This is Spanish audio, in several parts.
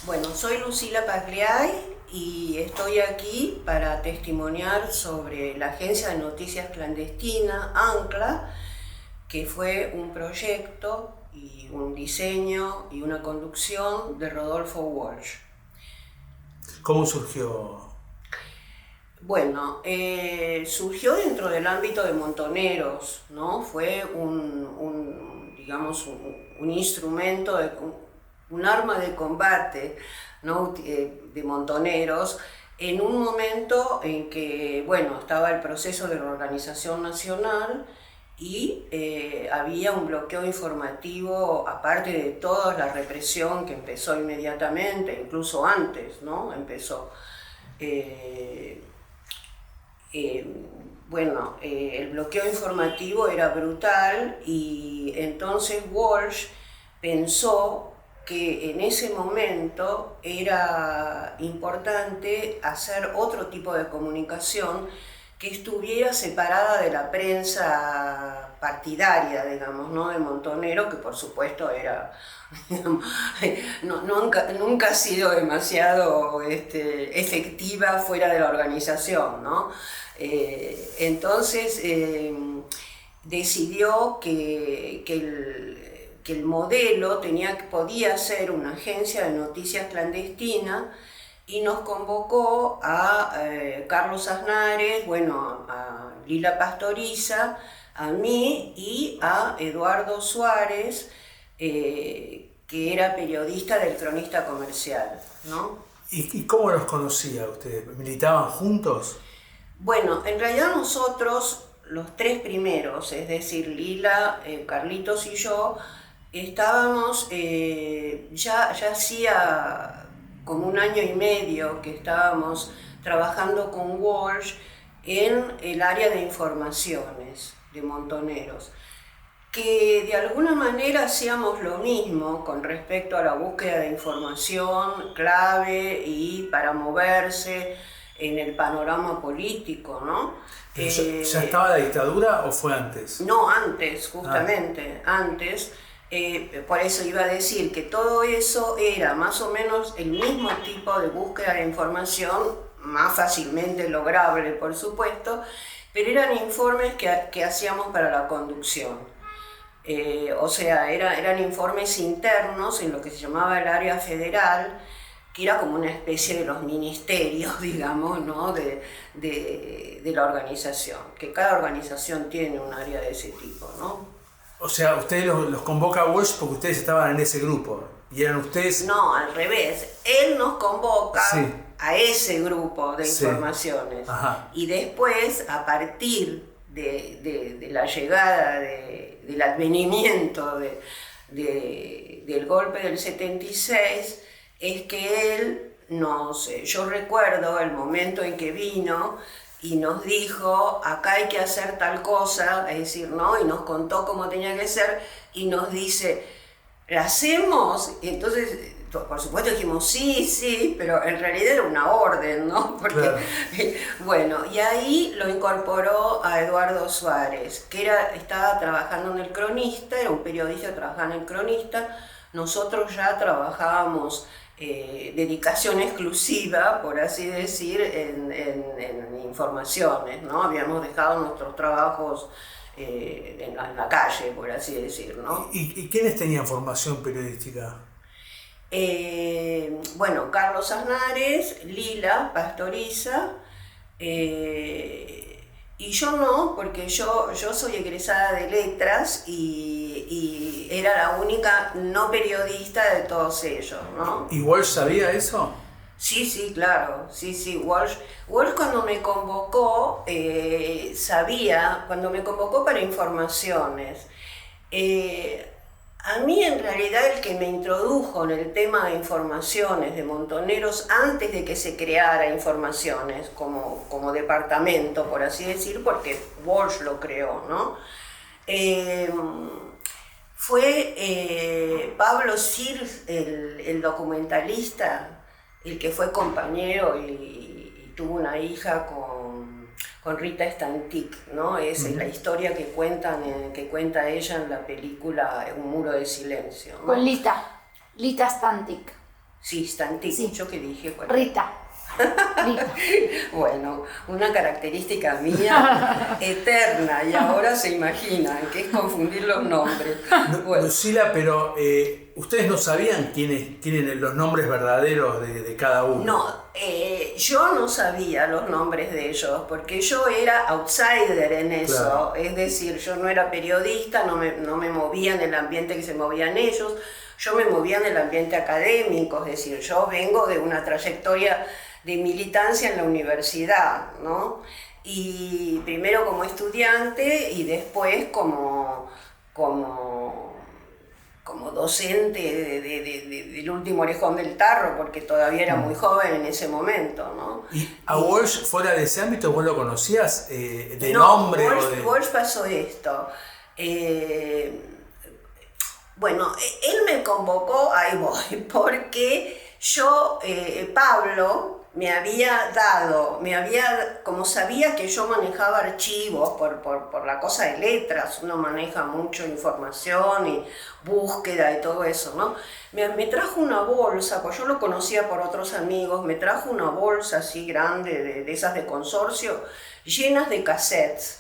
Bueno, soy Lucila Pagliai y estoy aquí para testimoniar sobre la agencia de noticias clandestina, ANCLA, que fue un proyecto y un diseño y una conducción de Rodolfo Walsh. ¿Cómo surgió? Bueno, surgió dentro del ámbito de Montoneros, ¿no? Fue digamos, un instrumento, un arma de combate, ¿no? De Montoneros, en un momento en que, bueno, estaba el proceso de reorganización nacional y había un bloqueo informativo, aparte de toda la represión que empezó inmediatamente, incluso antes, ¿no? Empezó. El bloqueo informativo era brutal y entonces Walsh pensó que en ese momento era importante hacer otro tipo de comunicación que estuviera separada de la prensa partidaria, digamos, ¿no? De Montonero, que por supuesto era, digamos, nunca ha sido demasiado efectiva fuera de la organización, ¿no? Entonces decidió que el modelo podía ser una agencia de noticias clandestina y nos convocó a Carlos Aznares, bueno, a Lila Pastoriza, a mí y a Eduardo Suárez, que era periodista del Cronista Comercial, ¿no? ¿Y cómo los conocía ustedes? ¿Militaban juntos? Bueno, en realidad nosotros, los tres primeros, es decir, Lila, Carlitos y yo, estábamos, ya hacía como 1 año y medio que estábamos trabajando con Walsh en el área de informaciones de Montoneros, que de alguna manera hacíamos lo mismo con respecto a la búsqueda de información clave y para moverse en el panorama político, ¿no? ¿Ya estaba la dictadura o fue antes? No, antes, justamente, antes. Por eso iba a decir que todo eso era más o menos el mismo tipo de búsqueda de información, más fácilmente lograble, por supuesto, pero eran informes que hacíamos para la conducción. O sea, eran informes internos en lo que se llamaba el área federal, que era como una especie de los ministerios, digamos, ¿no? de la organización, que cada organización tiene un área de ese tipo, ¿no? O sea, ustedes los convoca a Walsh porque ustedes estaban en ese grupo y eran ustedes... No, al revés, él nos convoca Sí. a ese grupo de Sí. informaciones. Ajá. Y después, a partir de la llegada, del advenimiento del golpe del 76, es que él yo recuerdo el momento en que vino y nos dijo, acá hay que hacer tal cosa, es decir, ¿no? Y nos contó cómo tenía que ser y nos dice, ¿la hacemos? Y entonces, por supuesto dijimos, sí, pero en realidad era una orden, ¿no? Porque, Claro. Bueno, y ahí lo incorporó a Eduardo Suárez, que estaba trabajando en el Cronista, era un periodista que trabajaba en el Cronista. Nosotros ya trabajábamos dedicación exclusiva, por así decir, en informaciones, ¿no? Habíamos dejado nuestros trabajos en la calle, por así decir, ¿no? ¿Y quiénes tenían formación periodística? Bueno, Carlos Aznares, Lila Pastoriza, y yo no, porque yo soy egresada de letras y era la única no periodista de todos ellos, ¿no? ¿Y Walsh sabía eso? Sí, claro, sí. Walsh cuando me convocó, cuando me convocó para informaciones, a mí en realidad el que me introdujo en el tema de informaciones de Montoneros antes de que se creara informaciones como departamento, por así decir, porque Walsh lo creó, ¿no? Fue Pablo Sirz, el documentalista, el que fue compañero y tuvo una hija con Rita Stantic, ¿no? Esa es la historia que cuenta ella en la película Un muro de silencio, ¿no? Con Lita Stantic. Sí, Stanti. Sí. ¿Yo qué dije? ¿Cuál? Rita. Rita. Bueno, una característica mía eterna, y ahora se imaginan que es confundir los nombres. Bueno, Lucila, pero ustedes no sabían quiénes los nombres verdaderos de cada uno. no, yo no sabía los nombres de ellos porque yo era outsider en eso, Claro. es decir, yo no era periodista, no me movía en el ambiente que se movían ellos, yo me movía en el ambiente académico, es decir, yo vengo de una trayectoria de militancia en la universidad, ¿no? Y primero como estudiante y después como docente del último orejón del tarro, porque todavía era muy joven en ese momento, ¿no? ¿Y a Walsh, fuera de ese ámbito, vos lo conocías de No, nombre o de...? Walsh pasó esto. Bueno, él me convocó, ahí voy, porque yo, Pablo, como sabía que yo manejaba archivos por la cosa de letras, uno maneja mucho información y búsqueda y todo eso, ¿no? Me trajo una bolsa, pues yo lo conocía por otros amigos, me trajo una bolsa así grande, de esas de consorcio, llenas de cassettes.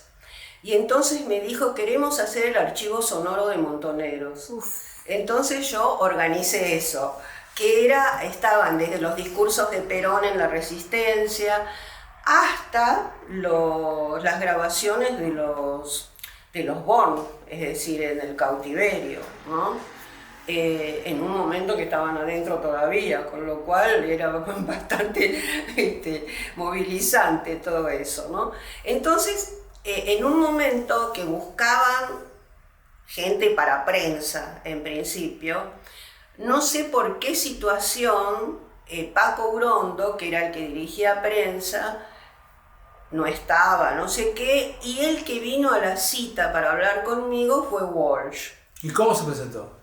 Y entonces me dijo, queremos hacer el archivo sonoro de Montoneros. Uf. Entonces yo organicé eso, que estaban desde los discursos de Perón en la Resistencia hasta las grabaciones de los Born, es decir, en el cautiverio, ¿no? En un momento que estaban adentro todavía, con lo cual era bastante movilizante todo eso, ¿no? Entonces, en un momento que buscaban gente para prensa, en principio, no sé por qué situación, Paco Brondo, que era el que dirigía prensa, no estaba, no sé qué, y el que vino a la cita para hablar conmigo fue Walsh. ¿Y cómo se presentó?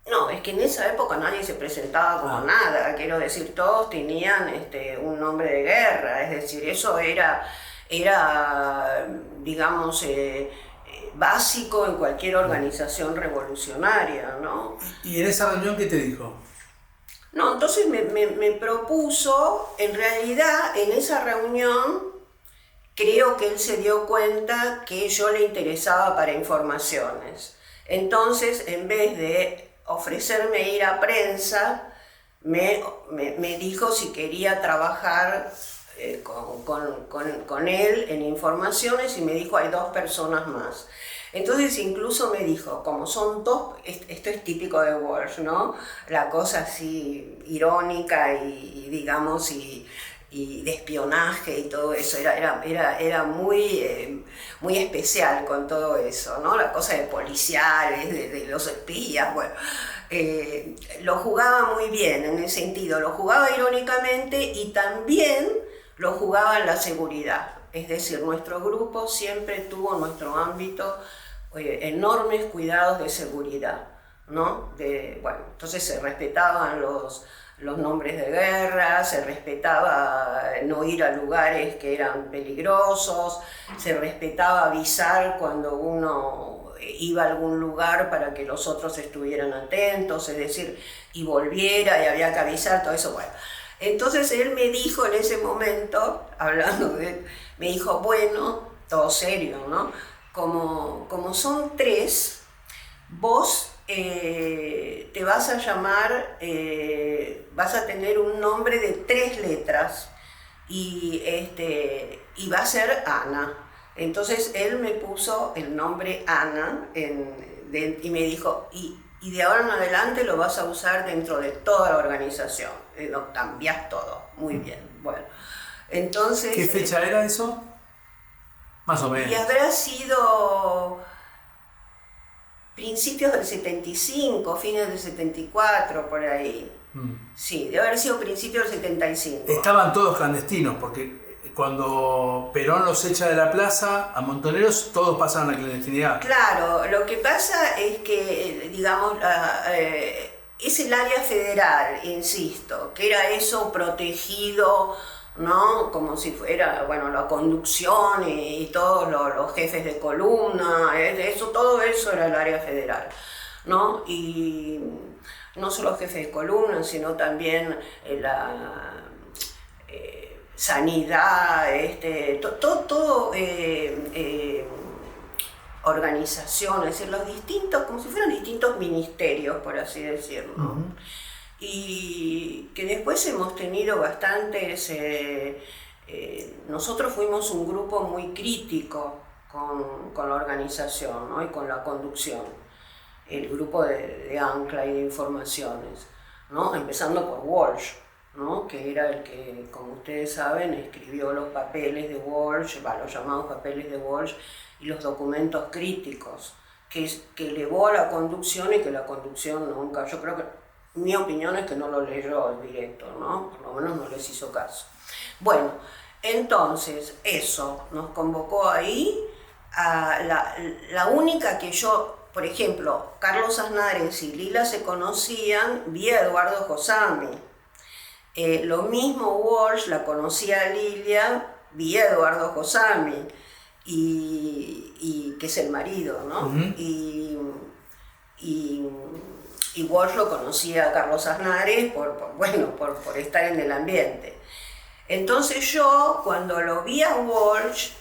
No, es que en esa época nadie se presentaba como nada, quiero decir, todos tenían un nombre de guerra, es decir, eso era digamos, básico en cualquier organización revolucionaria, ¿no? ¿Y en esa reunión qué te dijo? No, entonces me propuso, en realidad, en esa reunión, creo que él se dio cuenta que yo le interesaba para informaciones. Entonces, en vez de ofrecerme ir a prensa, me dijo si quería trabajar con él en informaciones y me dijo hay 2 personas más. Entonces incluso me dijo, como son 2, esto es típico de Walsh, ¿no? La cosa así irónica y digamos y de espionaje y todo eso, era muy especial con todo eso, ¿no? La cosa de policiales, de los espías, bueno. Lo jugaba muy bien en ese sentido, lo jugaba irónicamente y también lo jugaba en la seguridad. Es decir, nuestro grupo siempre tuvo en nuestro ámbito enormes cuidados de seguridad, ¿no? Entonces se respetaban los nombres de guerra, se respetaba no ir a lugares que eran peligrosos, se respetaba avisar cuando uno iba a algún lugar para que los otros estuvieran atentos, es decir, y volviera y había que avisar, todo eso, bueno. Entonces él me dijo en ese momento, me dijo, bueno, todo serio, ¿no? Como son 3, vos te vas a llamar, vas a tener un nombre de 3 letras y va a ser Ana. Entonces él me puso el nombre Ana y me dijo, y de ahora en adelante lo vas a usar dentro de toda la organización. Lo cambiás todo. Muy bien. Bueno, entonces... ¿Qué fecha era eso? Más o menos. Y habrá sido principios del 75, fines del 74, por ahí. Sí, debe haber sido principios del 75. Estaban todos clandestinos, porque cuando Perón los echa de la plaza, a Montoneros todos pasan a la clandestinidad. Claro, lo que pasa es que, digamos, es el área federal, insisto, que era eso protegido, ¿no? Como si fuera, bueno, la conducción y todos los jefes de columna, todo eso era el área federal, ¿no? Y no solo jefe de columna, sino también la sanidad, todo organización, es decir, los distintos, como si fueran distintos ministerios, por así decirlo. Uh-huh. Y que después hemos tenido bastantes, nosotros fuimos un grupo muy crítico con la organización, ¿no? Y con la conducción, el grupo de ancla y de informaciones, ¿no? Empezando por Walsh, ¿no? Que era el que, como ustedes saben, escribió los papeles de Walsh, los llamados papeles de Walsh, y los documentos críticos que elevó a la conducción, y que la conducción nunca, yo creo que mi opinión es que no lo leyó el directo, ¿no? Por lo menos no les hizo caso. Bueno, entonces eso nos convocó ahí a la única que yo, por ejemplo, Carlos Aznares y Lila se conocían vía Eduardo Josami. Lo mismo Walsh la conocía a Lilia vía Eduardo Josami. Y que es el marido, ¿no? Uh-huh. Y Walsh lo conocía a Carlos Aznares por estar en el ambiente. Entonces yo, cuando lo vi a Walsh,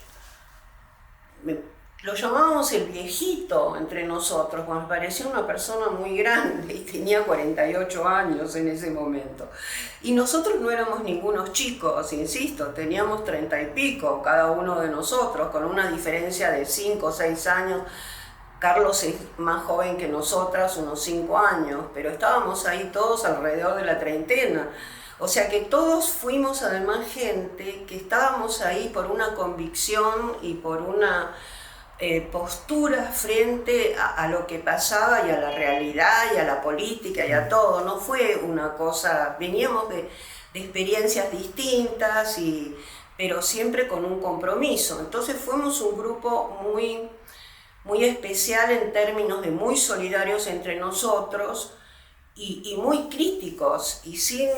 lo llamábamos el viejito entre nosotros, porque me parecía una persona muy grande y tenía 48 años en ese momento. Y nosotros no éramos ningunos chicos, insisto, teníamos 30 y pico cada uno de nosotros, con una diferencia de 5 o 6 años. Carlos es más joven que nosotras, unos 5 años, pero estábamos ahí todos alrededor de la treintena. O sea que todos fuimos además gente que estábamos ahí por una convicción y por una postura frente a lo que pasaba y a la realidad y a la política y a todo. No fue una cosa, veníamos de experiencias distintas, pero siempre con un compromiso. Entonces fuimos un grupo muy, muy especial en términos de muy solidarios entre nosotros y muy críticos y sin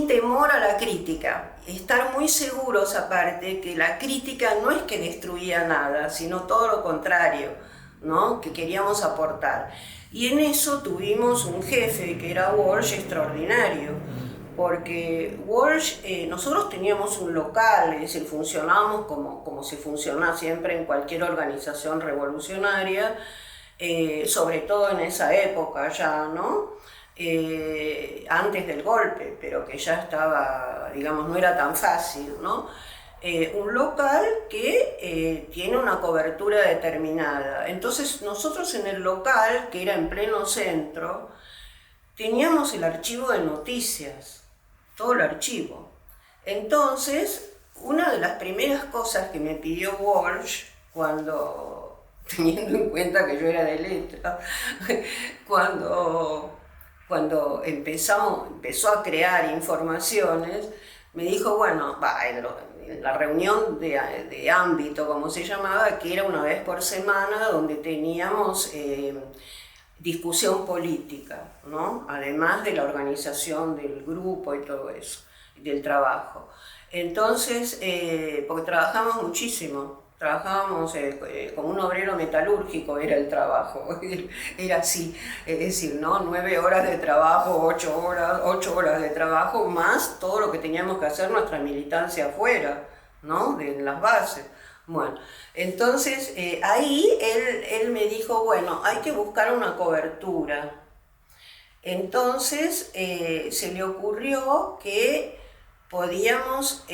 temor a la crítica, estar muy seguros aparte que la crítica no es que destruía nada, sino todo lo contrario, ¿no? Que queríamos aportar. Y en eso tuvimos un jefe que era Walsh extraordinario, porque Walsh, nosotros teníamos un local, es decir, funcionábamos como se funciona siempre en cualquier organización revolucionaria, sobre todo en esa época ya, ¿no? Antes del golpe, pero que ya estaba, digamos, no era tan fácil, ¿no? Un local que tiene una cobertura determinada. Entonces nosotros en el local, que era en pleno centro, teníamos el archivo de noticias, todo el archivo. Entonces, una de las primeras cosas que me pidió Walsh, teniendo en cuenta que yo era de letra, cuando empezó a crear informaciones, me dijo, bueno, en la reunión de ámbito, como se llamaba, que era una vez por semana, donde teníamos discusión política, ¿no? Además de la organización del grupo y todo eso, del trabajo. Entonces, porque trabajamos muchísimo. Trabajábamos como un obrero metalúrgico, era el trabajo, era así, es decir, ¿no? 9 horas de trabajo, 8 horas de trabajo, más todo lo que teníamos que hacer nuestra militancia afuera, ¿no? De las bases. Bueno, entonces ahí él me dijo, bueno, hay que buscar una cobertura. Entonces se le ocurrió que podíamos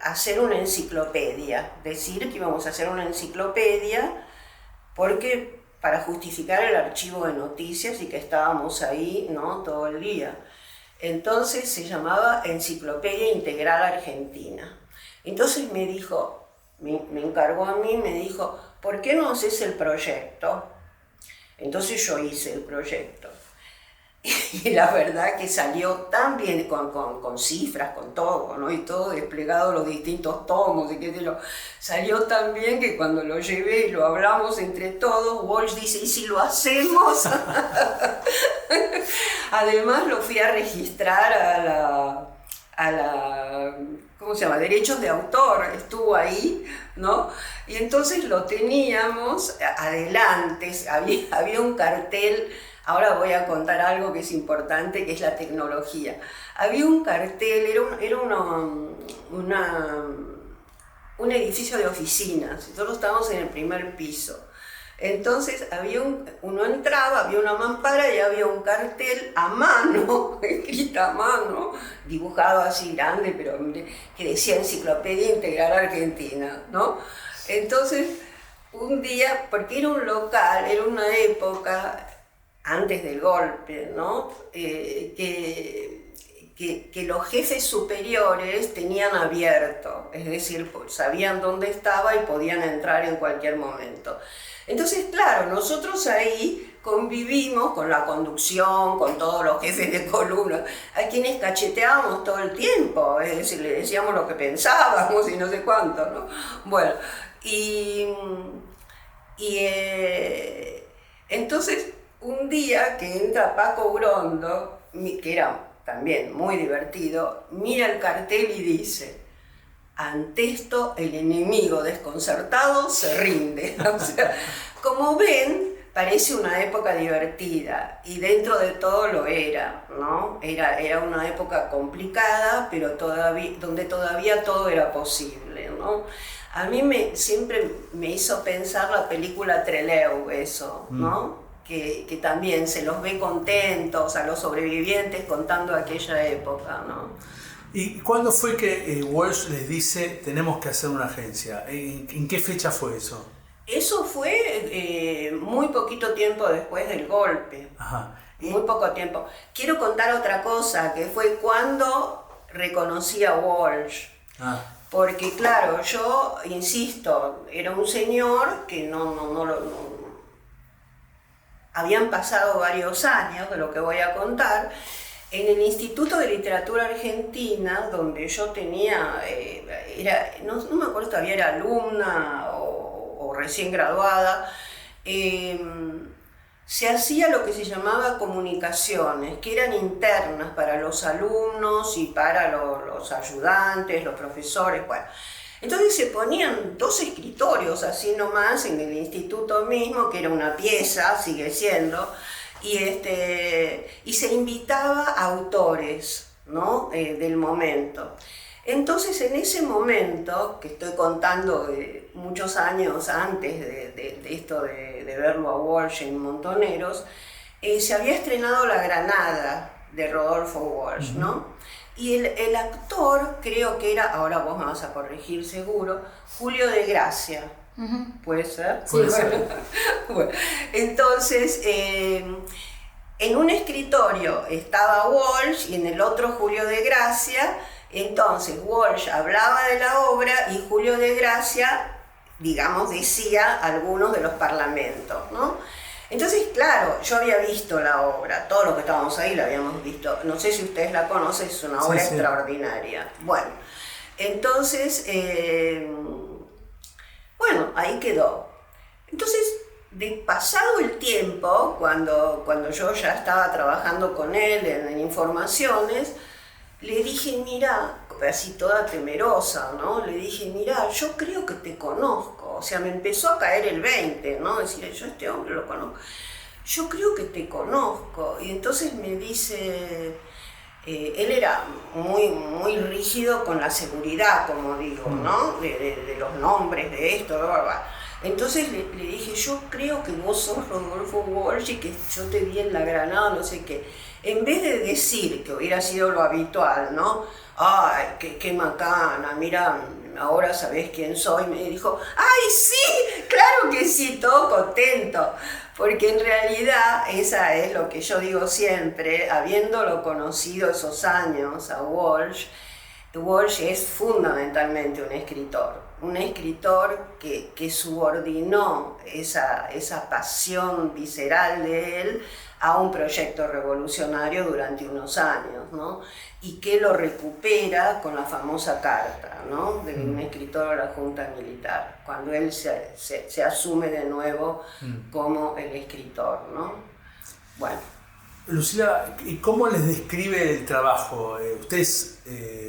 hacer una enciclopedia, decir que íbamos a hacer una enciclopedia porque para justificar el archivo de noticias y que estábamos ahí, ¿no? Todo el día. Entonces se llamaba Enciclopedia Integral Argentina. Entonces me dijo, me encargó a mí, me dijo, ¿por qué no haces el proyecto? Entonces yo hice el proyecto. Y la verdad que salió tan bien con cifras, con todo, ¿no? Y todo desplegado, los distintos tomos, y qué sé yo. Salió tan bien que cuando lo llevé y lo hablamos entre todos, Walsh dice, ¿y si lo hacemos? Además lo fui a registrar ¿cómo se llama? Derechos de autor, estuvo ahí, ¿no? Y entonces lo teníamos adelante, había un cartel. Ahora voy a contar algo que es importante, que es la tecnología. Había un cartel, era un edificio de oficinas, nosotros estábamos en el primer piso. Entonces uno entraba, había una mampara y había un cartel a mano, escrita a mano, dibujado así grande, pero que decía Enciclopedia Integral Argentina, ¿no? Entonces, un día, porque era un local, era una época antes del golpe, ¿no? Que los jefes superiores tenían abierto, es decir, sabían dónde estaba y podían entrar en cualquier momento. Entonces, claro, nosotros ahí convivimos con la conducción, con todos los jefes de columna, a quienes cacheteábamos todo el tiempo, es decir, le decíamos lo que pensábamos y no sé cuánto, ¿no? Bueno, entonces, un día que entra Paco Urondo, que era también muy divertido, mira el cartel y dice: ante esto el enemigo desconcertado se rinde. O sea, como ven, parece una época divertida y dentro de todo lo era, ¿no? Era una época complicada, pero donde todavía todo era posible, ¿no? A mí siempre me hizo pensar la película Trelew, eso, ¿no? Que también se los ve contentos a los sobrevivientes contando aquella época, ¿no? ¿Y cuándo fue que Walsh les dice tenemos que hacer una agencia? ¿En qué fecha fue eso? Eso fue muy poquito tiempo después del golpe. Ajá. Muy poco tiempo. Quiero contar otra cosa, que fue cuando reconocí a Walsh. Porque claro, yo insisto, era un señor que habían pasado varios años de lo que voy a contar. En el Instituto de Literatura Argentina, donde yo tenía, no me acuerdo, todavía era alumna o recién graduada, se hacía lo que se llamaba comunicaciones, que eran internas para los alumnos y para los ayudantes, los profesores, bueno. Entonces se ponían 2 escritorios así nomás en el instituto mismo, que era una pieza, sigue siendo, y se invitaba a autores, ¿no? Del momento. Entonces en ese momento, que estoy contando muchos años antes de esto de verlo a Walsh en Montoneros, se había estrenado La Granada de Rodolfo Walsh, ¿no? Y el actor, creo que era, ahora vos me vas a corregir seguro, Julio de Gracia. ¿Puede ser? Puede ser. Bueno, entonces, en un escritorio estaba Walsh y en el otro Julio de Gracia. Entonces Walsh hablaba de la obra y Julio de Gracia, digamos, decía algunos de los parlamentos, ¿no? Entonces, claro, yo había visto la obra, todos los que estábamos ahí la habíamos visto. No sé si ustedes la conocen, es una obra extraordinaria. Bueno, entonces, bueno, ahí quedó. Entonces, pasado el tiempo, cuando yo ya estaba trabajando con él en informaciones, le dije, mira, así toda temerosa, ¿no? Le dije, mira, yo creo que te conozco. O sea, me empezó a caer el 20, ¿no? Decir, yo a este hombre lo conozco. Yo creo que te conozco. Y entonces me dice, él era muy, muy rígido con la seguridad, como digo, ¿no? De los nombres, de esto, bla, bla, bla. Entonces le dije, yo creo que vos sos Rodolfo Walsh y que yo te vi en La Granada, no sé qué. En vez de decir que hubiera sido lo habitual, ¿no? Ay, qué macana, mira, ahora sabés quién soy. Me dijo, ay, sí, claro que sí, todo contento. Porque en realidad, esa es lo que yo digo siempre, habiéndolo conocido esos años a Walsh, Walsh es fundamentalmente un escritor que subordinó esa pasión visceral de él a un proyecto revolucionario durante unos años, ¿no? Y que lo recupera con la famosa carta, ¿no? De un escritor a la Junta Militar, cuando él se asume de nuevo como el escritor, ¿no? Bueno. Lucila, ¿y cómo les describe el trabajo? Ustedes,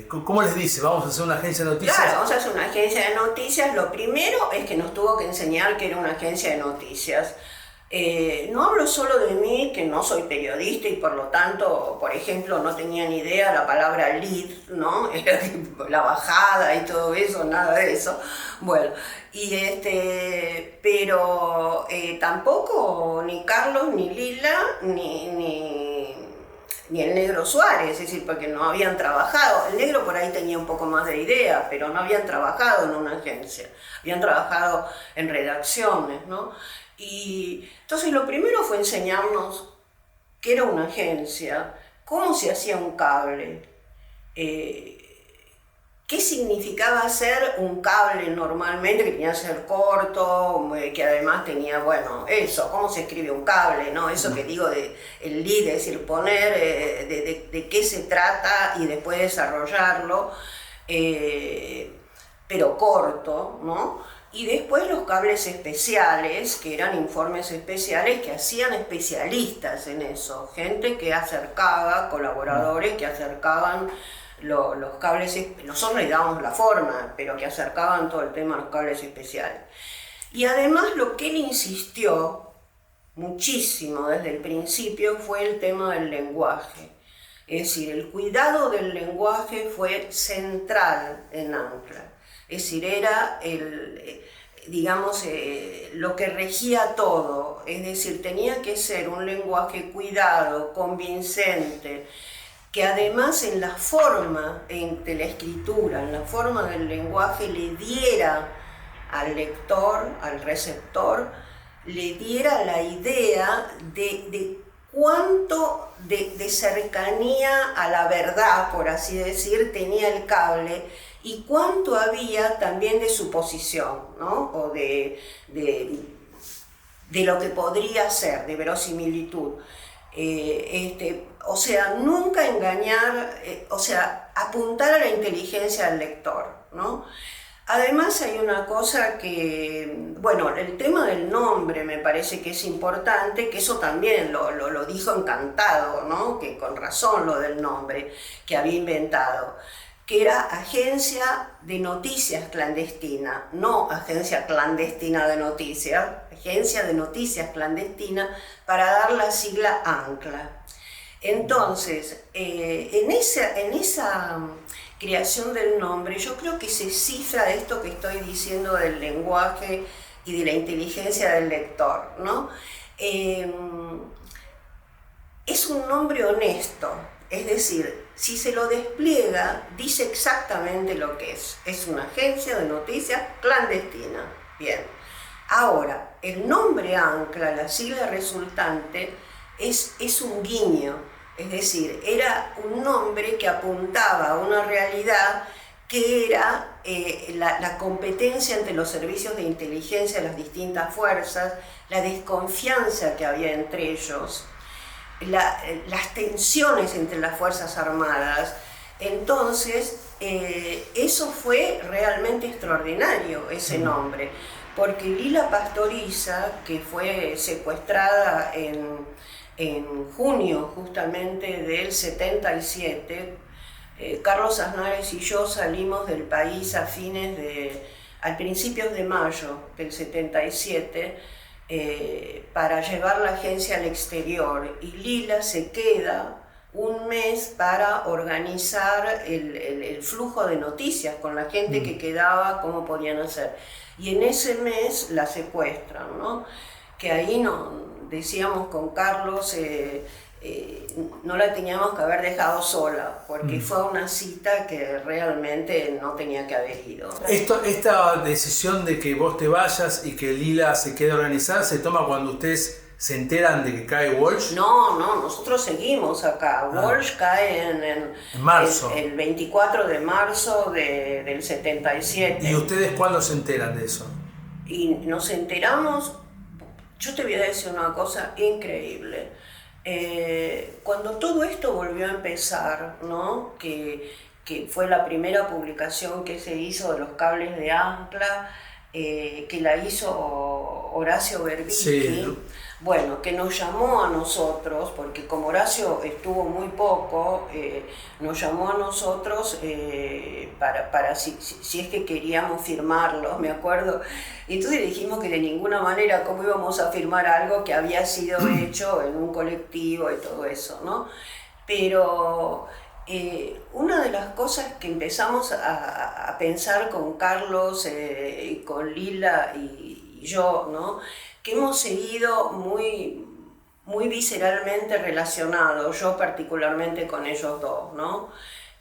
¿cómo les dice? Vamos a hacer una agencia de noticias. Claro, vamos a hacer una agencia de noticias. Lo primero es que nos tuvo que enseñar que era una agencia de noticias. No hablo solo de mí, que no soy periodista y por lo tanto, por ejemplo, no tenía ni idea la palabra lead, ¿no? Era la bajada y todo eso, nada de eso. Bueno, pero tampoco ni Carlos, ni Lila, ni el Negro Suárez, es decir, porque no habían trabajado. El Negro por ahí tenía un poco más de idea, pero no habían trabajado en una agencia, habían trabajado en redacciones, ¿no? Y entonces lo primero fue enseñarnos qué era una agencia, cómo se hacía un cable, qué significaba hacer un cable normalmente, que tenía que ser corto, que además tenía, bueno, eso, cómo se escribe un cable, ¿no? Eso que digo de el lead, es decir, poner de qué se trata y después desarrollarlo, pero corto, ¿no? Y después los cables especiales, que eran informes especiales que hacían especialistas en eso, gente que acercaba, colaboradores que acercaban los cables, nosotros le dábamos la forma, pero que acercaban todo el tema a los cables especiales. Y además lo que él insistió muchísimo desde el principio fue el tema del lenguaje. Es decir, el cuidado del lenguaje fue central en Ancla. Es decir, era lo que regía todo. Es decir, tenía que ser un lenguaje cuidado, convincente, que además en la forma de la escritura, en la forma del lenguaje, le diera al lector, al receptor, le diera la idea de cuánto de cercanía a la verdad, por así decir, tenía el cable, y cuánto había también de suposición, ¿no? O de lo que podría ser, de verosimilitud. O sea, nunca engañar, apuntar a la inteligencia del lector, ¿no? Además hay una cosa que, bueno, el tema del nombre me parece que es importante, que eso también lo dijo encantado, ¿no? Que con razón lo del nombre que había inventado, que era Agencia de Noticias Clandestina, no Agencia Clandestina de Noticias, Agencia de Noticias Clandestina, para dar la sigla ANCLA. Entonces, en esa creación del nombre, yo creo que se cifra esto que estoy diciendo del lenguaje y de la inteligencia del lector, ¿no? Es un nombre honesto, es decir, si se lo despliega, dice exactamente lo que es. Es una agencia de noticias clandestina. Bien. Ahora, el nombre Ancla, la sigla resultante, es un guiño. Es decir, era un nombre que apuntaba a una realidad que era la competencia entre los servicios de inteligencia de las distintas fuerzas, la desconfianza que había entre ellos, las tensiones entre las Fuerzas Armadas. Entonces, eso fue realmente extraordinario, ese nombre, porque Lila Pastoriza, que fue secuestrada en junio justamente del 77, Carlos Aznares y yo salimos del país a principios de mayo del 77, para llevar la agencia al exterior, y Lila se queda un mes para organizar el flujo de noticias con la gente que quedaba, cómo podían hacer. Y en ese mes la secuestran, ¿no? Que ahí decíamos con Carlos, no la teníamos que haber dejado sola, porque fue una cita que realmente no tenía que haber ido. Esta decisión de que vos te vayas y que Lila se quede organizada, ¿se toma cuando ustedes se enteran de que cae Walsh? No, nosotros seguimos acá. Walsh cae en marzo. El 24 de marzo del 77. ¿Y ustedes cuándo se enteran de eso? Y nos enteramos, yo te voy a decir una cosa increíble. Cuando todo esto volvió a empezar, ¿no? que fue la primera publicación que se hizo de los cables de Ancla, que la hizo Horacio Berbisky, sí. bueno, que nos llamó a nosotros, porque como Horacio estuvo muy poco, nos llamó a nosotros para si es que queríamos firmarlo, me acuerdo. Y entonces dijimos que de ninguna manera cómo íbamos a firmar algo que había sido hecho en un colectivo y todo eso, ¿no? Pero una de las cosas que empezamos a pensar con Carlos, y con Lila y yo, ¿no? Que hemos seguido muy visceralmente relacionados, yo particularmente con ellos dos, ¿no?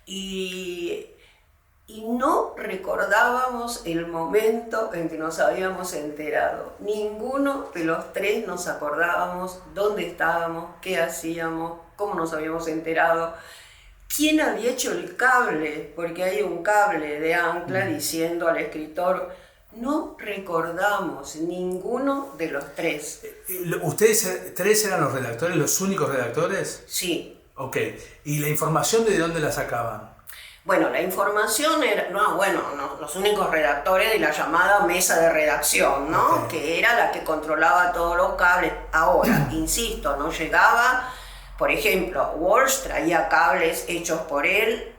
Y no recordábamos el momento en que nos habíamos enterado. Ninguno de los tres nos acordábamos dónde estábamos, qué hacíamos, cómo nos habíamos enterado, quién había hecho el cable, porque hay un cable de ancla diciendo al escritor. No recordamos ninguno de los tres. ¿Ustedes tres eran los redactores, los únicos redactores? Sí. Ok. ¿Y la información de dónde la sacaban? Bueno, la información era, los únicos redactores de la llamada mesa de redacción, ¿no? Okay. Que era la que controlaba todos los cables. Ahora, insisto, no llegaba, por ejemplo, Walsh traía cables hechos por él,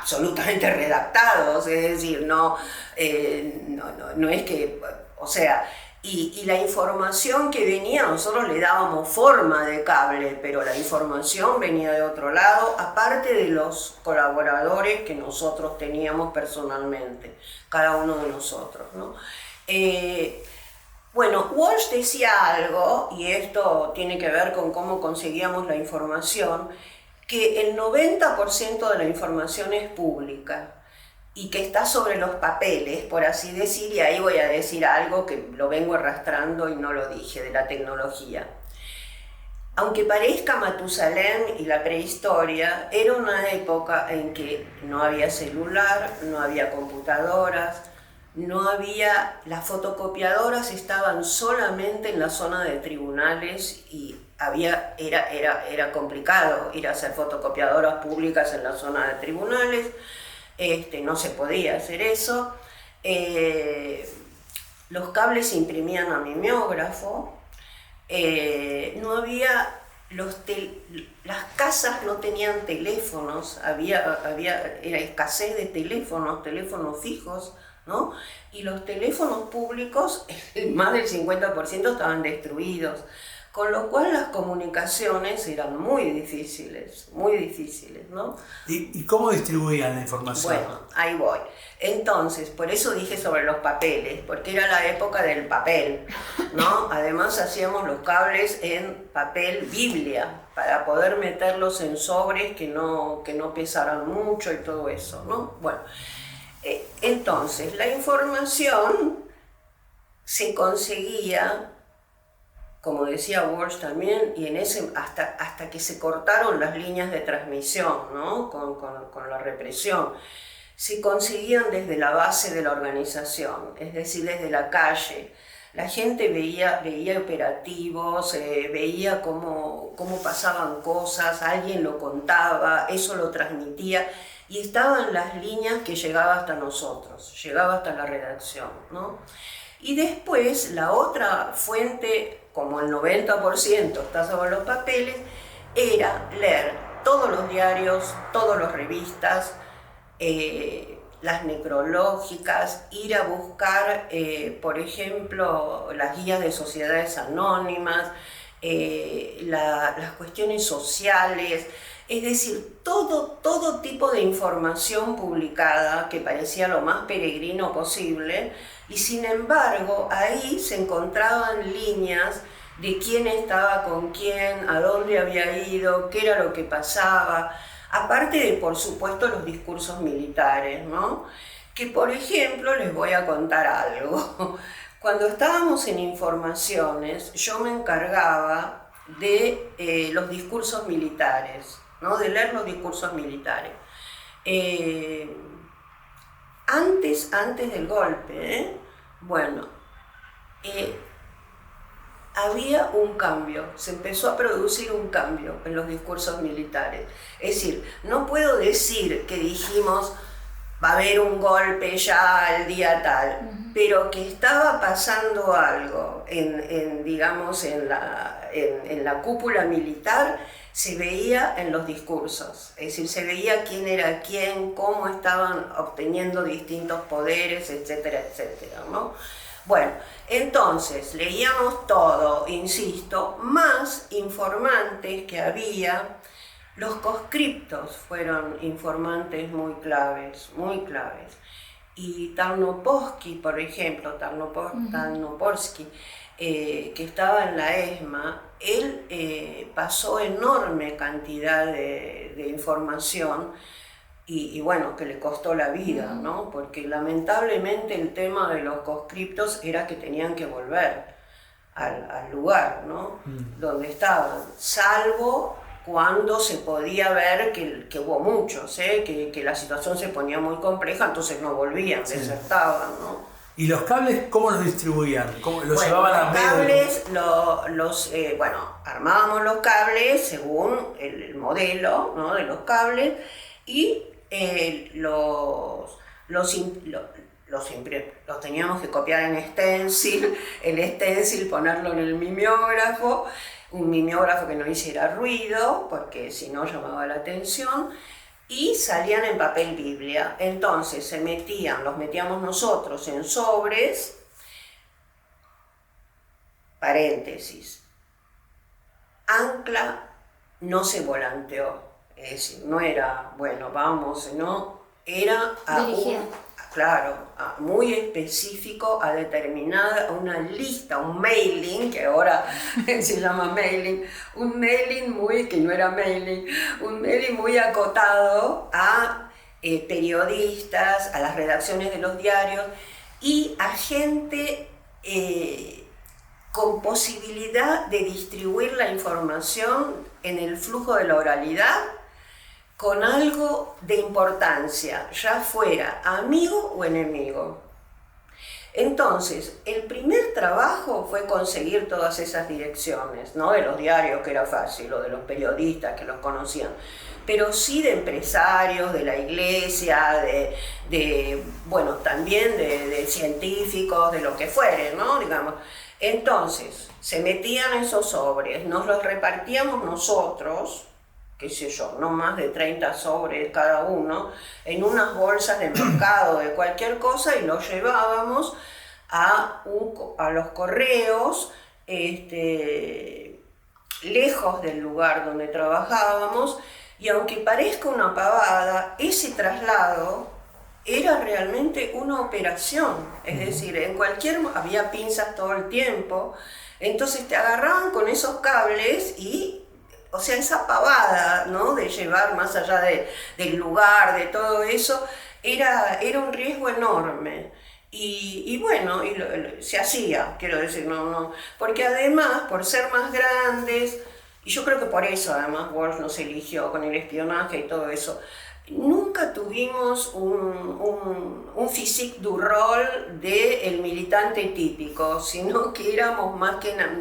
absolutamente redactados, es decir, no es que, o sea, y la información que venía, nosotros le dábamos forma de cable, pero la información venía de otro lado, aparte de los colaboradores que nosotros teníamos personalmente, cada uno de nosotros, ¿no? Bueno, Walsh decía algo, y esto tiene que ver con cómo conseguíamos la información, que el 90% de la información es pública y que está sobre los papeles, por así decir, y ahí voy a decir algo que lo vengo arrastrando y no lo dije, de la tecnología. Aunque parezca Matusalén y la prehistoria, era una época en que no había celular, no había computadoras, no había, las fotocopiadoras estaban solamente en la zona de tribunales y era complicado ir a hacer fotocopiadoras públicas en la zona de tribunales, no se podía hacer eso. Los cables se imprimían a mimeógrafo, no había, las casas no tenían teléfonos, era escasez de teléfonos fijos, ¿no? Y los teléfonos públicos, más del 50% estaban destruidos. Con lo cual las comunicaciones eran muy difíciles, ¿no? ¿Y cómo distribuían la información? Bueno, ahí voy. Entonces, por eso dije sobre los papeles, porque era la época del papel, ¿no? Además hacíamos los cables en papel Biblia, para poder meterlos en sobres que no pesaran mucho y todo eso, ¿no? Bueno, entonces la información se conseguía, como decía Walsh también, y hasta que se cortaron las líneas de transmisión, ¿no? con la represión, se conseguían desde la base de la organización, es decir, desde la calle. La gente veía operativos, veía cómo pasaban cosas, alguien lo contaba, eso lo transmitía, y estaban las líneas que llegaban hasta nosotros, llegaba hasta la redacción, ¿no? Y después la otra fuente, como el 90% está sobre los papeles, era leer todos los diarios, todas las revistas, las necrológicas, ir a buscar, por ejemplo, las guías de sociedades anónimas, las cuestiones sociales, es decir, todo tipo de información publicada que parecía lo más peregrino posible, y sin embargo ahí se encontraban líneas de quién estaba con quién, a dónde había ido, qué era lo que pasaba, aparte de, por supuesto, los discursos militares, ¿no? Que, por ejemplo, les voy a contar algo. Cuando estábamos en informaciones, yo me encargaba de los discursos militares, ¿no? De leer los discursos militares. Antes del golpe, había un cambio, se empezó a producir un cambio en los discursos militares. Es decir, no puedo decir que dijimos va a haber un golpe ya al día tal, pero que estaba pasando algo digamos, en la cúpula militar, se veía en los discursos, es decir, se veía quién era quién, cómo estaban obteniendo distintos poderes, etcétera, etcétera, ¿no? Bueno, entonces leíamos todo, insisto, más informantes que había. Los conscriptos fueron informantes muy claves, muy claves. Y Tarnopolsky, por ejemplo, Tarnopolsky, que estaba en la ESMA, él pasó enorme cantidad de información y bueno, que le costó la vida, ¿no? Porque lamentablemente el tema de los conscriptos era que tenían que volver al lugar, ¿no? Donde estaban, salvo cuando se podía ver que hubo muchos, que la situación se ponía muy compleja, entonces no volvían, desertaban, ¿no? ¿Y los cables cómo los distribuían? ¿Cómo los Bueno, llevaban a los cables, armábamos los cables según el modelo, ¿no? De los cables y los teníamos que copiar en stencil, el stencil ponerlo en el mimeógrafo, un mimeógrafo que no hiciera ruido, porque si no llamaba la atención, y salían en papel biblia. Entonces los metíamos nosotros en sobres, paréntesis, Ancla no se volanteó, es decir, no era, bueno, vamos, no, era muy específico, a una lista, un mailing, que ahora se llama mailing, un mailing que no era mailing, un mailing muy acotado a periodistas, a las redacciones de los diarios y a gente con posibilidad de distribuir la información en el flujo de la oralidad con algo de importancia, ya fuera amigo o enemigo. Entonces, el primer trabajo fue conseguir todas esas direcciones, no de los diarios, que era fácil, o de los periodistas que los conocían, pero sí de empresarios, de la iglesia, también de científicos, de lo que fuere, ¿no? Digamos. Entonces, se metían esos sobres, nos los repartíamos nosotros, qué sé yo, no más de 30 sobres cada uno, en unas bolsas de mercado, de cualquier cosa, y los llevábamos a los correos, lejos del lugar donde trabajábamos, y aunque parezca una pavada, ese traslado era realmente una operación, es decir, había pinzas todo el tiempo, entonces te agarraban con esos cables y o sea, esa pavada, ¿no? De llevar más allá del lugar, de todo eso, era un riesgo enorme. Se hacía, quiero decir, no, porque además, por ser más grandes, y yo creo que por eso además Walsh nos eligió con el espionaje y todo eso, nunca tuvimos un physique du rôle del militante típico, sino que éramos más que nada,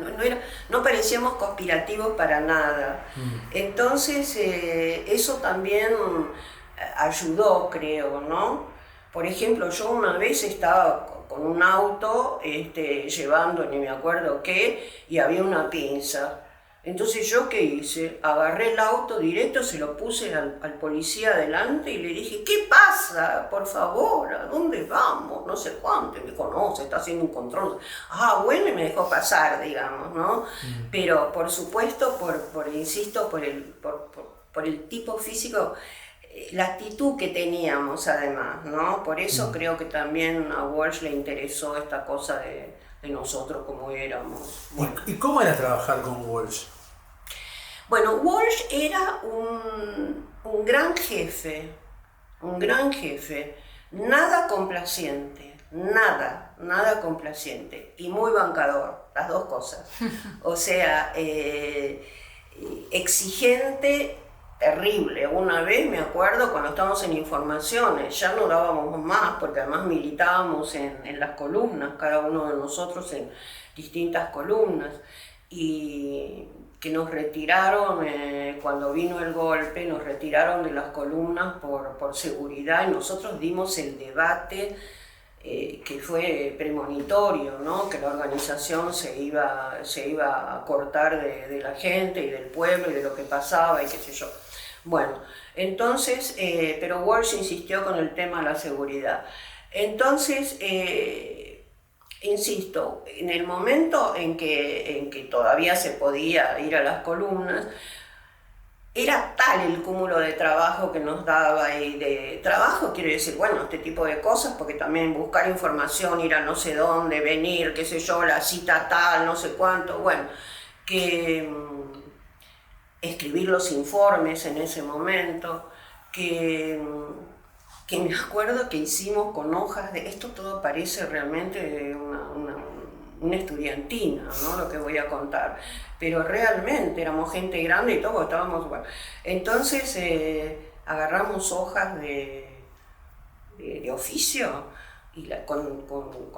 no parecíamos conspirativos para nada. Entonces eso también ayudó, creo, ¿no? Por ejemplo, yo una vez estaba con un auto llevando, ni me acuerdo qué, y había una pinza. Entonces yo, ¿qué hice? Agarré el auto directo, se lo puse al policía adelante y le dije, ¿qué pasa? Por favor, ¿a dónde vamos? No sé cuánto. Y me dijo, no, se está haciendo un control. Ah, bueno, y me dejó pasar, digamos, ¿no? Pero por supuesto, insisto, por el tipo físico, la actitud que teníamos además, ¿no? Por eso creo que también a Walsh le interesó esta cosa de nosotros como éramos. Bueno. ¿Y cómo era trabajar con Walsh? Bueno, Walsh era un gran jefe, nada complaciente, nada complaciente y muy bancador, las dos cosas. O sea, exigente, terrible. Una vez me acuerdo cuando estábamos en informaciones, ya no dábamos más porque además militábamos en las columnas, cada uno de nosotros en distintas columnas. Y que nos retiraron, cuando vino el golpe, nos retiraron de las columnas por seguridad y nosotros dimos el debate que fue premonitorio, ¿no? Que la organización se iba a cortar de la gente y del pueblo y de lo que pasaba y qué sé yo. Bueno, entonces, pero Walsh insistió con el tema de la seguridad. Entonces, insisto, en el momento en que todavía se podía ir a las columnas, era tal el cúmulo de trabajo que nos daba, y de trabajo quiero decir, bueno, este tipo de cosas, porque también buscar información, ir a no sé dónde, venir, qué sé yo, la cita tal, no sé cuánto, bueno, que escribir los informes en ese momento, que me acuerdo que hicimos con hojas de... Esto todo parece realmente una estudiantina, ¿no? Lo que voy a contar. Pero realmente éramos gente grande y todos estábamos... Bueno. Entonces agarramos hojas de oficio y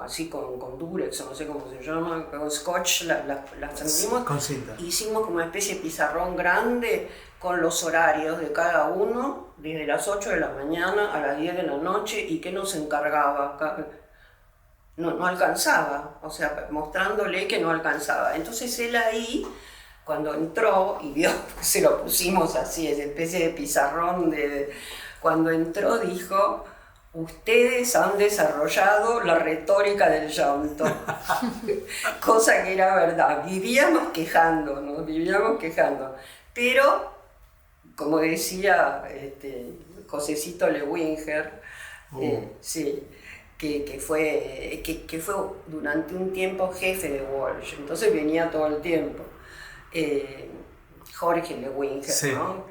así con Durex, no sé cómo se llama, con Scotch, las tendimos. Con cinta. Hicimos como una especie de pizarrón grande con los horarios de cada uno, desde las 8 de la mañana a las 10 de la noche, y qué nos encargaba. No alcanzaba, o sea, mostrándole que no alcanzaba. Entonces él ahí, cuando entró y vio, se lo pusimos así, esa especie de pizarrón, cuando entró dijo: ustedes han desarrollado la retórica del llanto. Cosa que era verdad, vivíamos quejándonos, pero como decía Josecito Lewinger, sí, que fue durante un tiempo jefe de Walsh, entonces venía todo el tiempo, Jorge Lewinger, sí. ¿No?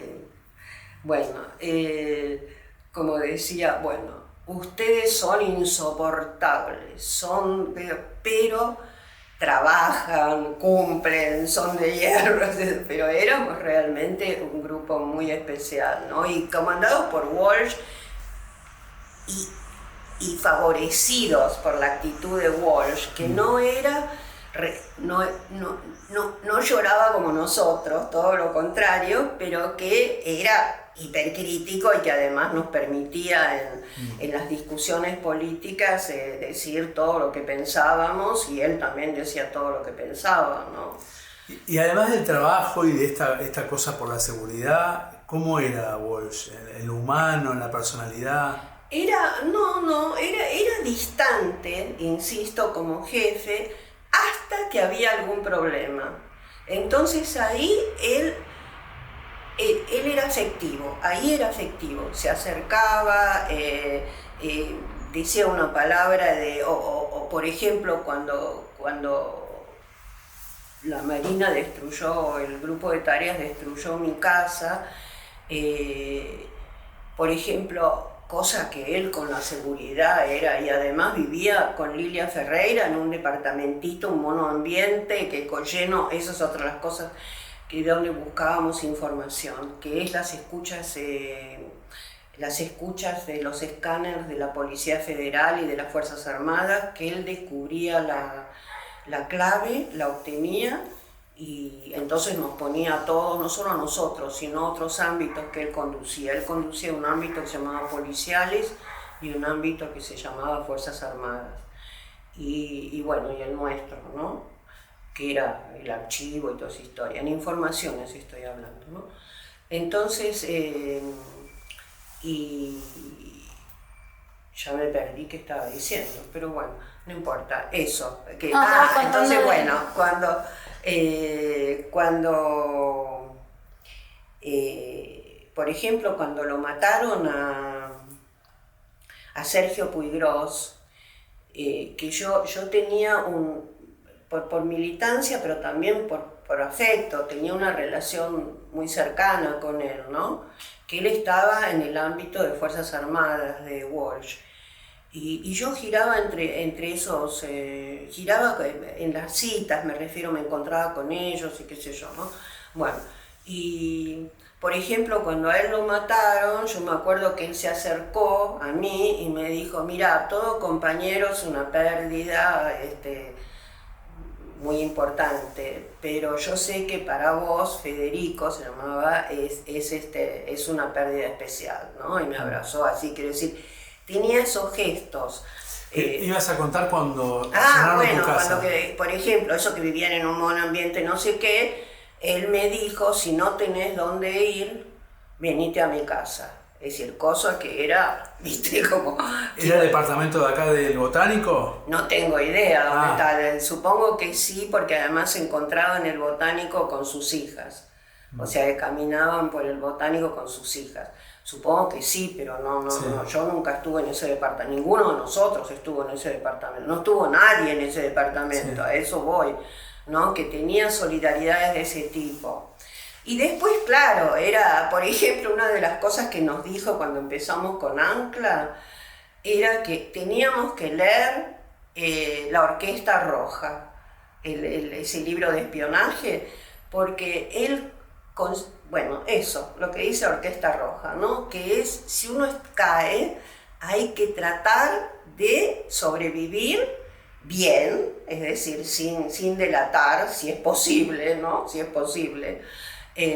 Bueno, como decía, bueno, ustedes son insoportables, pero trabajan, cumplen, son de hierro, pero éramos realmente un grupo muy especial, ¿no? Y comandados por Walsh y favorecidos por la actitud de Walsh, que no lloraba como nosotros, todo lo contrario, pero que era hipercrítico y que además nos permitía en las discusiones políticas decir todo lo que pensábamos, y él también decía todo lo que pensaba, ¿no? Y además del trabajo y de esta cosa por la seguridad, ¿cómo era Walsh? ¿En lo humano, en la personalidad? Era distante, insisto, como jefe, hasta que había algún problema. Entonces ahí él era afectivo, se acercaba, decía una palabra o por ejemplo, cuando la Marina el grupo de tareas destruyó mi casa, por ejemplo, cosa que él con la seguridad era, y además vivía con Lilia Ferreira en un departamentito, un monoambiente, que lleno, esas son otras las cosas que de donde buscábamos información, que es las escuchas de los escáneres de la Policía Federal y de las Fuerzas Armadas, que él descubría la clave, la obtenía, y entonces nos ponía a todos, no solo a nosotros, sino a otros ámbitos que él conducía. Él conducía un ámbito que se llamaba policiales y un ámbito que se llamaba Fuerzas Armadas. Y bueno, y el nuestro, ¿no? Que era el archivo y toda esa historia. En informaciones estoy hablando, ¿no? Entonces, y ya me perdí qué estaba diciendo, pero bueno, no importa, eso. Entonces, bueno, por ejemplo, cuando lo mataron a Sergio Puigros, que yo tenía por militancia, pero también por afecto, tenía una relación muy cercana con él, ¿no? Que él estaba en el ámbito de Fuerzas Armadas de Walsh. Y yo giraba entre esos, giraba en las citas, me refiero, me encontraba con ellos y qué sé yo, ¿no? Bueno, y por ejemplo, cuando a él lo mataron, yo me acuerdo que él se acercó a mí y me dijo: mira, todo compañero es una pérdida, muy importante, pero yo sé que para vos, Federico se llamaba, es una pérdida especial, ¿no? Y me abrazó así, quiero decir, tenía esos gestos. Ibas a contar cuando bueno, tu casa. cuando por ejemplo, eso que vivían en un monoambiente, no sé qué, él me dijo, si no tenés dónde ir, venite a mi casa. Es decir, cosa que era, viste, como... ¿Era el departamento de acá del Botánico? No tengo idea dónde está. Supongo que sí, porque además se encontraba en el Botánico con sus hijas. O sea, que caminaban por el Botánico con sus hijas. Supongo que sí, pero no, yo nunca estuve en ese departamento. Ninguno de nosotros estuvo en ese departamento. No estuvo nadie en ese departamento, sí. A eso voy, ¿no? Que tenía solidaridades de ese tipo. Y después, claro, era, por ejemplo, una de las cosas que nos dijo cuando empezamos con Ancla, era que teníamos que leer La Orquesta Roja, ese libro de espionaje, porque él, bueno, eso, lo que dice Orquesta Roja, ¿no? Que es, si uno cae, hay que tratar de sobrevivir bien, es decir, sin delatar, si es posible, ¿no? Si es posible. Y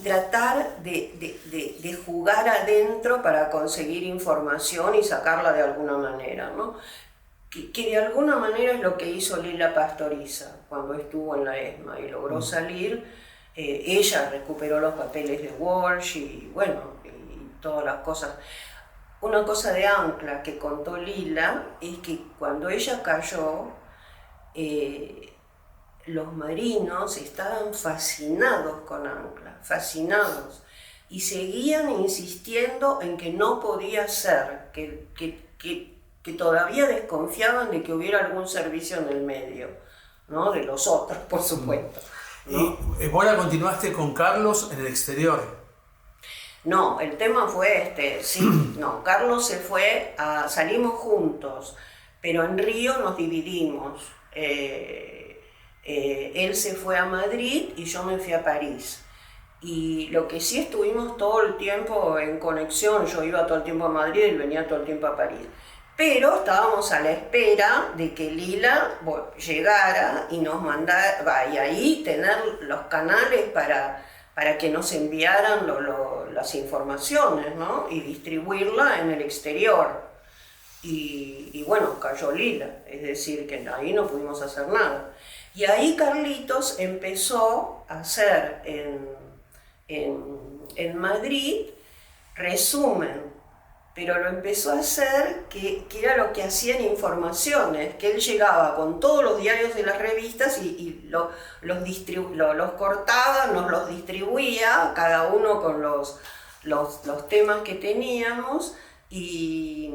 tratar de jugar adentro para conseguir información y sacarla de alguna manera, ¿no? Que de alguna manera es lo que hizo Lila Pastoriza cuando estuvo en la ESMA y logró salir. Ella recuperó los papeles de Walsh y bueno, y todas las cosas. Una cosa de Ancla que contó Lila es que cuando ella cayó, los marinos estaban fascinados con Ancla, fascinados, y seguían insistiendo en que no podía ser, que todavía desconfiaban de que hubiera algún servicio en el medio, ¿no? De los otros, por supuesto, ¿no? ¿Y vos la continuaste con Carlos en el exterior? No, el tema fue sí, no, Carlos se fue, salimos juntos, pero en Río nos dividimos. Él se fue a Madrid y yo me fui a París. Y lo que sí estuvimos todo el tiempo en conexión, yo iba todo el tiempo a Madrid y él venía todo el tiempo a París. Pero estábamos a la espera de que Lila llegara y nos mandara, y ahí tener los canales para que nos enviaran las informaciones, ¿no? Y distribuirla en el exterior. Y bueno, cayó Lila, es decir, que ahí no pudimos hacer nada. Y ahí Carlitos empezó a hacer en Madrid resumen, pero lo empezó a hacer que era lo que hacían informaciones, que él llegaba con todos los diarios de las revistas y los cortaba, nos los distribuía, cada uno con los temas que teníamos, y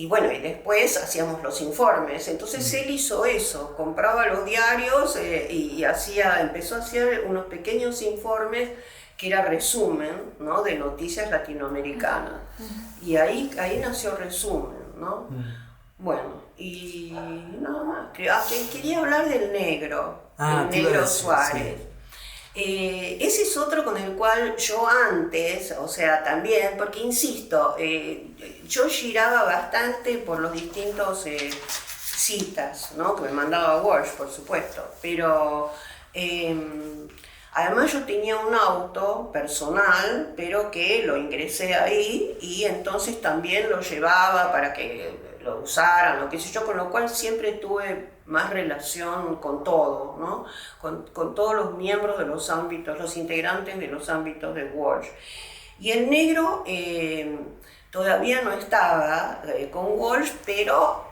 bueno, y después hacíamos los informes. Entonces él hizo eso, compraba los diarios y empezó a hacer unos pequeños informes que era resumen, ¿no? De noticias latinoamericanas. Y ahí nació Resumen, ¿no? Bueno, y nada más. Quería hablar del negro, el Negro Suárez. Sí. Ese es otro con el cual yo antes, o sea, también, porque insisto, yo giraba bastante por los distintos citas, ¿no? Que me mandaba Walsh, por supuesto, pero además yo tenía un auto personal, pero que lo ingresé ahí y entonces también lo llevaba para que lo usaran, lo que sé yo, con lo cual siempre tuve más relación con todo, ¿no? Con todos los miembros de los ámbitos, los integrantes de los ámbitos de Walsh. Y el negro todavía no estaba con Walsh, pero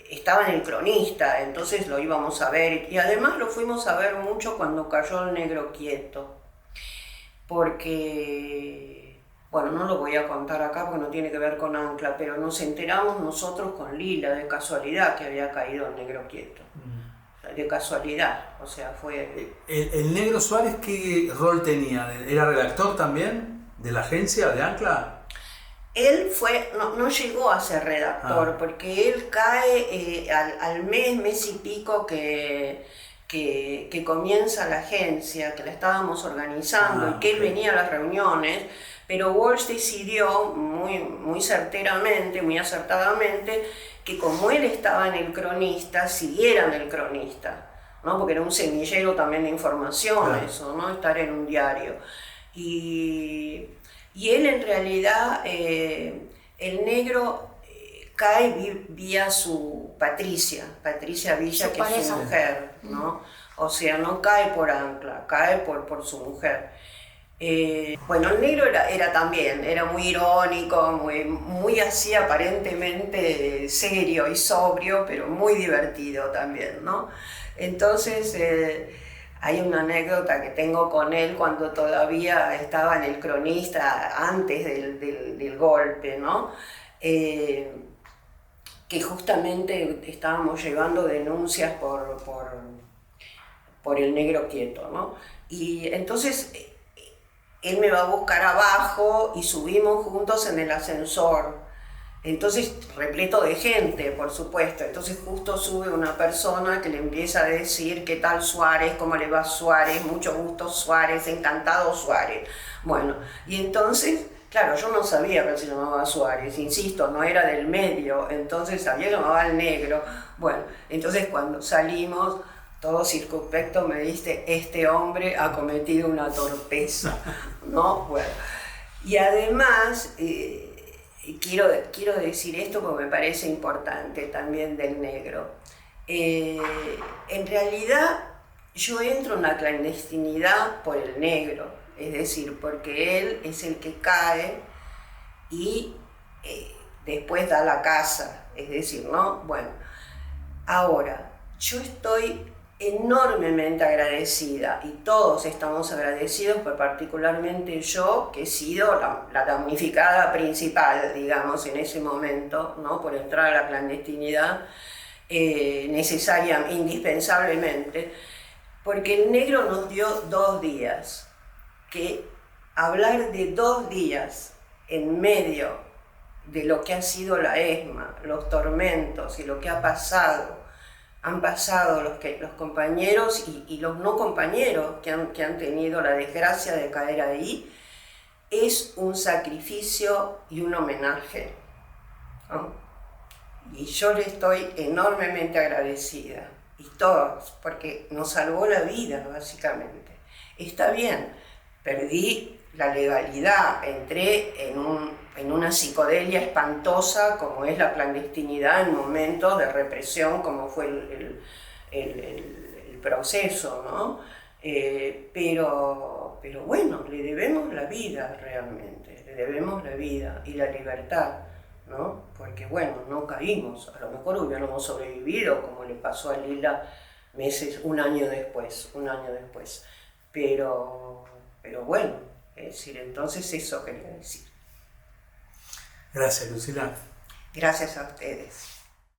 estaba en el Cronista, entonces lo íbamos a ver, y además lo fuimos a ver mucho cuando cayó el Negro Quieto, porque... Bueno, no lo voy a contar acá porque no tiene que ver con Ancla, pero nos enteramos nosotros con Lila de casualidad que había caído el Negro Quieto. De casualidad, o sea, fue... ¿El Negro Suárez qué rol tenía? ¿Era redactor también de la agencia de Ancla? Él no llegó a ser redactor, porque él cae al mes y pico que comienza la agencia, que la estábamos organizando y que él venía a las reuniones. Pero Walsh decidió muy certeramente, muy acertadamente, que como él estaba en El Cronista, siguiera en El Cronista, ¿no? Porque era un semillero también de información, claro, eso, ¿no? Estar en un diario. Y él en realidad, el negro cae vía su Patricia Villa, su que pareja, es su mujer, ¿no? O sea, no cae por Ancla, cae por su mujer. Bueno, el negro era muy irónico, muy así aparentemente serio y sobrio, pero muy divertido también, ¿no? Entonces, hay una anécdota que tengo con él cuando todavía estaba en El Cronista, antes del golpe, ¿no? Que justamente estábamos llevando denuncias por el negro quieto, ¿no? Y entonces él me va a buscar abajo y subimos juntos en el ascensor. Entonces, repleto de gente, por supuesto. Entonces justo sube una persona que le empieza a decir: ¿qué tal Suárez? ¿Cómo le va Suárez? Mucho gusto Suárez, encantado Suárez. Bueno, y entonces, claro, yo no sabía que él se llamaba Suárez, insisto, no era del medio, entonces sabía que llamaba al negro. Bueno, entonces cuando salimos, todo circunspecto me dice: este hombre ha cometido una torpeza, ¿no? Bueno, y además, quiero decir esto porque me parece importante también del negro. En realidad, yo entro en la clandestinidad por el negro, es decir, porque él es el que cae y después da la casa, es decir, ¿no? Bueno, ahora, yo estoy enormemente agradecida, y todos estamos agradecidos, pero particularmente yo, que he sido la damnificada principal, digamos, en ese momento, ¿no? Por entrar a la clandestinidad necesaria, indispensablemente, porque el negro nos dio 2 días, que hablar de 2 días en medio de lo que ha sido la ESMA, los tormentos y lo que han pasado los compañeros y los no compañeros que han tenido la desgracia de caer ahí, es un sacrificio y un homenaje, ¿no? Y yo le estoy enormemente agradecida, y todos, porque nos salvó la vida, básicamente. Está bien, perdí la legalidad, entré en una psicodelia espantosa como es la clandestinidad en momentos de represión como fue el proceso, ¿no? Pero bueno, le debemos la vida realmente, le debemos la vida y la libertad, ¿no? Porque bueno, no caímos, a lo mejor hubiéramos sobrevivido como le pasó a Lila un año después, pero bueno, es decir, entonces eso quería decir. Gracias, Lucila. Gracias a ustedes.